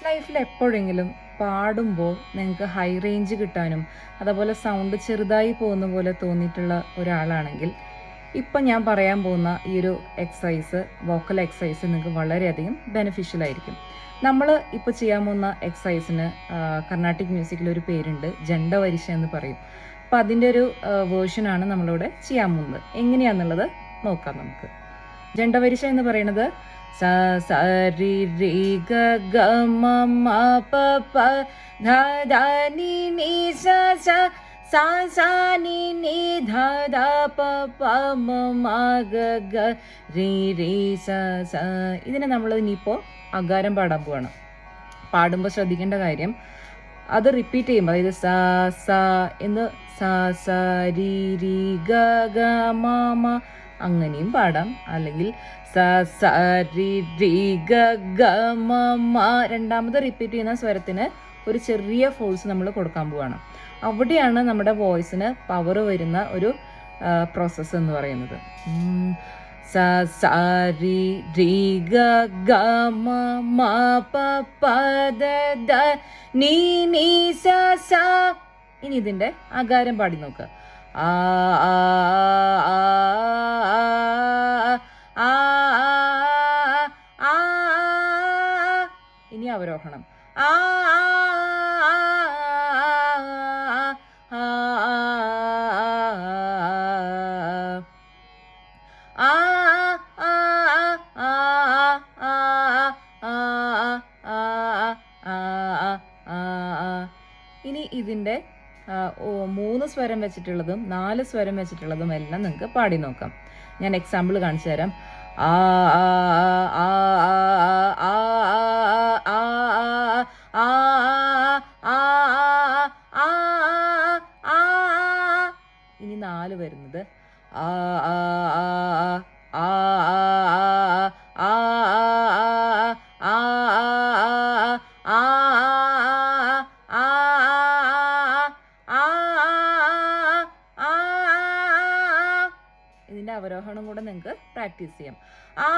ലൈഫിൽ എപ്പോഴെങ്കിലും പാടുമ്പോൾ നിങ്ങൾക്ക് ഹൈ റേഞ്ച് കിട്ടാനും അതുപോലെ സൗണ്ട് ചെറുതായി പോകുന്ന പോലെ തോന്നിയിട്ടുള്ള ഒരാളാണെങ്കിൽ ഇപ്പം ഞാൻ പറയാൻ പോകുന്ന ഈ ഒരു എക്സസൈസ്, വോക്കൽ എക്സസൈസ് നിങ്ങൾക്ക് വളരെയധികം ബെനിഫിഷ്യൽ ആയിരിക്കും. നമ്മൾ ഇപ്പോൾ ചെയ്യാൻ പോകുന്ന എക്സസൈസിന് കർണാട്ടിക് മ്യൂസിക്കിൽ ഒരു പേരുണ്ട്, ജണ്ടവരിശ എന്ന് പറയും. അപ്പോൾ അതിൻ്റെ ഒരു വേർഷനാണ് നമ്മളിവിടെ ചെയ്യാൻ പോകുന്നത്. എങ്ങനെയാണെന്നുള്ളത് നോക്കാം നമുക്ക്. ജണ്ടവരിശ എന്ന് പറയുന്നത് സ സ രി രി ഗ ഗ മ മ പ പ ധ ധ നി നി സ സ സ സ നി നി ധ ധ പ പ മ മ ഗ ഗ രി രി സ സ. ഇതിനെ നമ്മൾ ഇനിയിപ്പോൾ അകാരം പാടാൻ പോവാണ്. പാടുമ്പോൾ ശ്രദ്ധിക്കേണ്ട കാര്യം, അത് റിപ്പീറ്റ് ചെയ്യുമ്പോൾ, അതായത് സ സ എന്ന് സ സ രി രി ഗ ഗ മ മ അങ്ങനെയും പാടാം. അല്ലെങ്കിൽ സ സ രി രി ഗ ഗ മ മ രണ്ടാമത് റിപ്പീറ്റ് ചെയ്യുന്ന സ്വരത്തിന് ഒരു ചെറിയ ഫോഴ്സ് നമ്മൾ കൊടുക്കാൻ പോവാണ്. അവിടെയാണ് നമ്മുടെ വോയിസിന് പവർ വരുന്ന ഒരു പ്രോസസ്സ് എന്ന് പറയുന്നത്. സ സ രി രി ഗ ഗ മ മ പ പ ദ ദ നീ നീ സ സ. ഇനി ഇതിൻ്റെ അകാരം പാടി നോക്കുക. ആ ആ ആ ആ ആ. ഇനി അവരോഹണം. ആ ഇനി ഇതിൻ്റെ 3 സ്വരം വെച്ചിട്ടുള്ളതും 4 സ്വരം വെച്ചിട്ടുള്ളതും എല്ലാം നിങ്ങൾക്ക് പാടി നോക്കാം. ഞാൻ എക്സാമ്പിൾ കാണിച്ചു തരാം. ആ ആ ആ ആ ആ ആ ആ. ഇനി 4 വരുന്നത് ആ ആ ആ ആ ആ ആ ആ. ഇതിൻ്റെ അവരോഹണം കൂടെ നിങ്ങൾക്ക് പ്രാക്ടീസ് ചെയ്യാം. ആ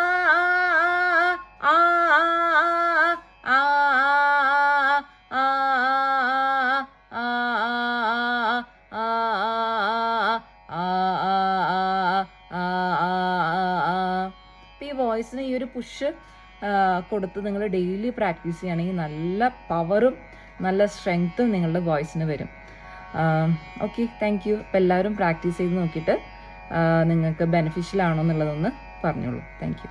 ആ ആ ആ. ഈ വോയിസിന് ഈ ഒരു പുഷ് കൊടുത്ത് നിങ്ങൾ ഡെയിലി പ്രാക്ടീസ് ചെയ്യുകയാണെങ്കിൽ നല്ല പവറും നല്ല സ്ട്രെങ്ത്തും നിങ്ങളുടെ വോയിസിന് വരും. Okay, thank you. അപ്പോൾ എല്ലാവരും പ്രാക്ടീസ് ചെയ്ത് നോക്കിയിട്ട് നിങ്ങൾക്ക് ബെനിഫിഷ്യൽ ആണോ എന്നുള്ളതൊന്ന് പറഞ്ഞോളൂ. Thank you.